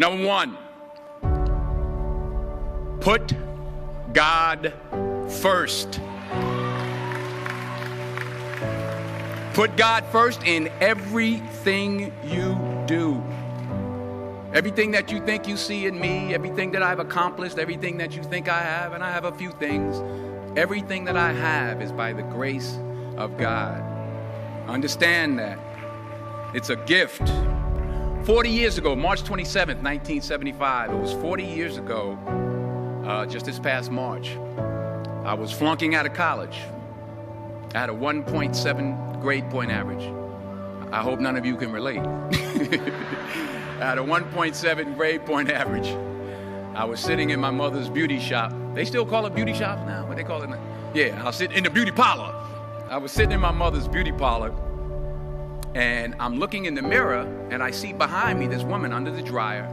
Number one, put God first. Put God first in everything you do. Everything that you think you see in me, everything that I've accomplished, everything that you think I have, and I have a few things, everything that I have is by the grace of God. Understand that. It's a gift. 40 years ago, March 27th, 1975, it was 40 years ago, just this past March, I was flunking out of college. I had a 1.7 grade point average. I hope none of you can relate. I had a 1.7 grade point average. I was sitting in my mother's beauty shop. They still call it beauty shops now? What they call it now? Yeah, I was sitting in the beauty parlor. I was sitting in my mother's beauty parlor, and I'm looking in the mirror, and I see behind me this woman under the dryer.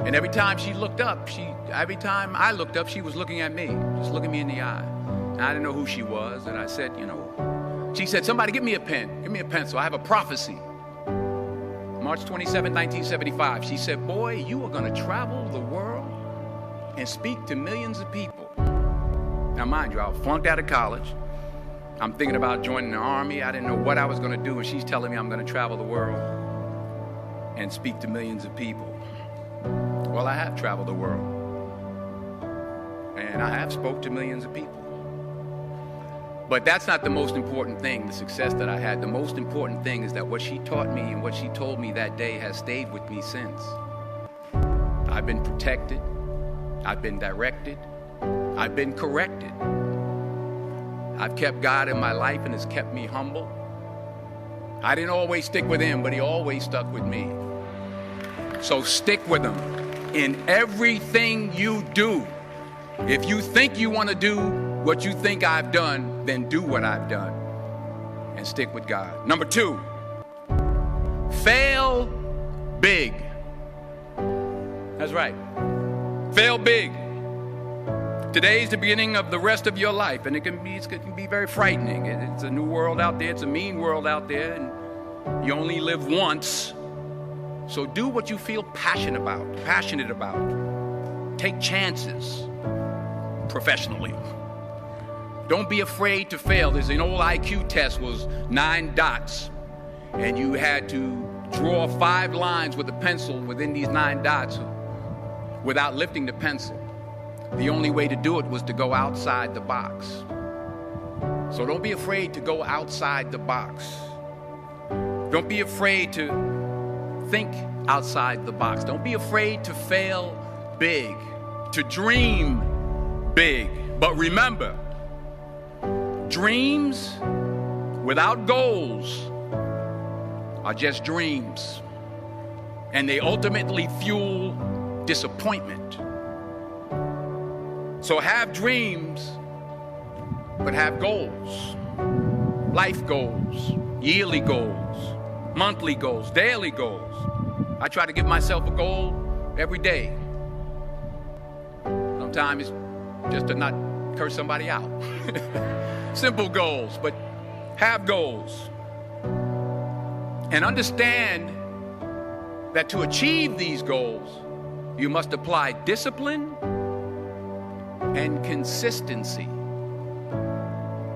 And every time I looked up, she was looking at me, just looking me in the eye. And I didn't know who she was, and I said, she said, somebody give me a pen, give me a pencil, I have a prophecy. March 27, 1975, she said, boy, you are gonna travel the world and speak to millions of people. Now mind you, I was flunked out of college. I'm thinking about joining the army. I didn't know what I was gonna do, and she's telling me I'm gonna travel the world and speak to millions of people. Well, I have traveled the world, and I have spoke to millions of people. But that's not the most important thing, the success that I had. The most important thing is that what she taught me and what she told me that day has stayed with me since. I've been protected. I've been directed. I've been corrected. I've kept God in my life, and it's kept me humble. I didn't always stick with him, but he always stuck with me. So stick with him in everything you do. If you think you want to do what you think I've done, then do what I've done and stick with God. Number two, fail big. That's right. Fail big. Today's the beginning of the rest of your life, and it can be very frightening. It's a new world out there. It's a mean world out there, and you only live once. So do what you feel passionate about. Take chances professionally. Don't be afraid to fail. There's an old IQ test, was 9 dots, and you had to draw 5 lines with a pencil within these 9 dots without lifting the pencil. The only way to do it was to go outside the box. So don't be afraid to go outside the box. Don't be afraid to think outside the box. Don't be afraid to fail big, to dream big. But remember, dreams without goals are just dreams, and they ultimately fuel disappointment. So have dreams, but have goals. Life goals, yearly goals, monthly goals, daily goals. I try to give myself a goal every day. Sometimes it's just to not curse somebody out. Simple goals, but have goals. And understand that to achieve these goals, you must apply discipline and consistency.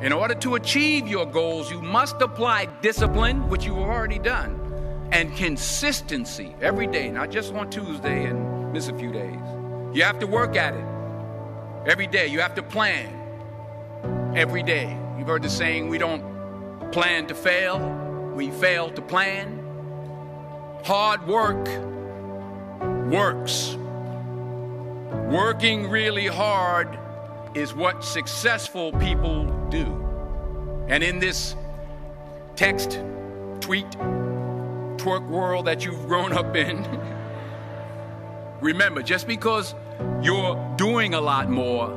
In order to achieve your goals, you must apply discipline, which you have already done, and consistency every day, not just on Tuesday and miss a few days. You have to work at it every day. You have to plan every day. You've heard the saying, we don't plan to fail, we fail to plan. Hard work works. Working really hard is what successful people do. And in this text, tweet, twerk world that you've grown up in, remember, just because you're doing a lot more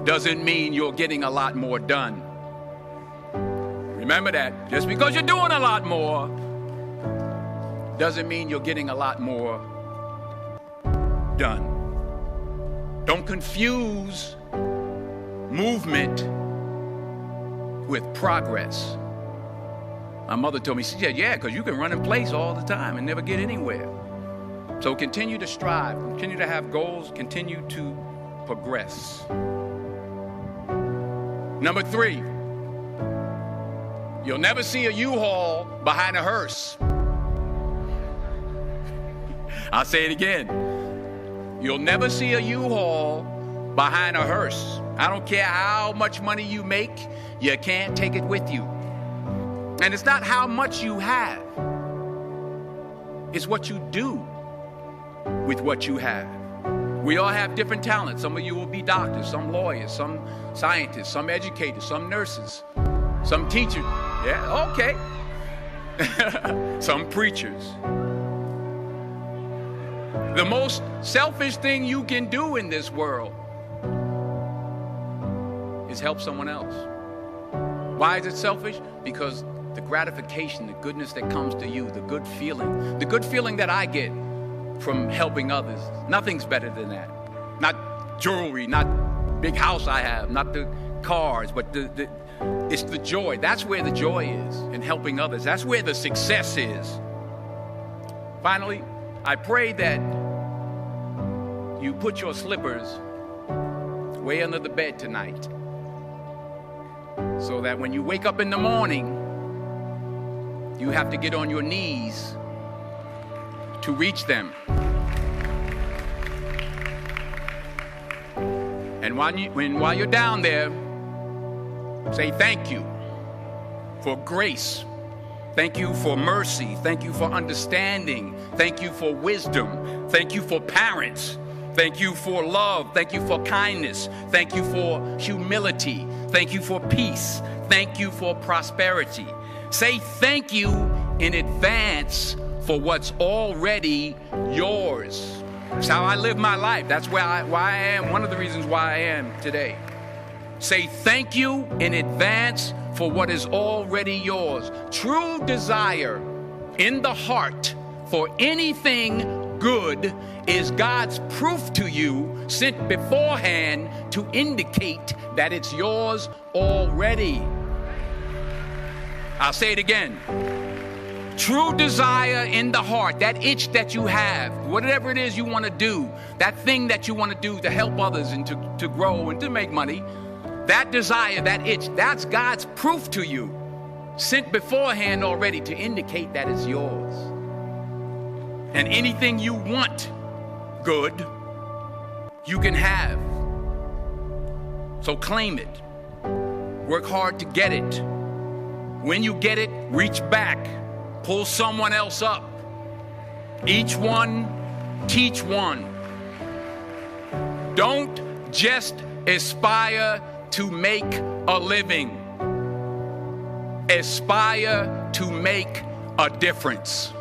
doesn't mean you're getting a lot more done. Remember that. Just because you're doing a lot more doesn't mean you're getting a lot more done. Don't confuse movement with progress. My mother told me, she said, yeah, because you can run in place all the time and never get anywhere. So continue to strive, continue to have goals, continue to progress. Number 3, you'll never see a U-Haul behind a hearse. I'll say it again. You'll never see a U-Haul behind a hearse. I don't care how much money you make, you can't take it with you. And it's not how much you have. It's what you do with what you have. We all have different talents. Some of you will be doctors, some lawyers, some scientists, some educators, some nurses, some teachers. Yeah, okay. Some preachers. The most selfish thing you can do in this world is help someone else. Why is it selfish? Because the gratification, the goodness that comes to you, the good feeling that I get from helping others, nothing's better than that. Not jewelry, not big house I have, not the cars, but it's the joy. That's where the joy is, in helping others. That's where the success is. Finally, I pray that you put your slippers way under the bed tonight, so that when you wake up in the morning, you have to get on your knees to reach them. And while you're down there, say thank you for grace. Thank you for mercy. Thank you for understanding. Thank you for wisdom. Thank you for parents. Thank you for love. Thank you for kindness. Thank you for humility. Thank you for peace. Thank you for prosperity. Say thank you in advance for what's already yours. That's how I live my life. That's why I am. One of the reasons why I am today. Say thank you in advance for what is already yours. True desire in the heart for anything good is God's proof to you, sent beforehand to indicate that it's yours already. I'll say it again. True desire in the heart, that itch that you have, whatever it is you want to do, that thing that you want to do to help others and to grow and to make money, that desire, that itch, that's God's proof to you, sent beforehand already to indicate that it's yours. And anything you want good, you can have. So claim it. Work hard to get it. When you get it, reach back. Pull someone else up. Each one, teach one. Don't just aspire to make a living. Aspire to make a difference.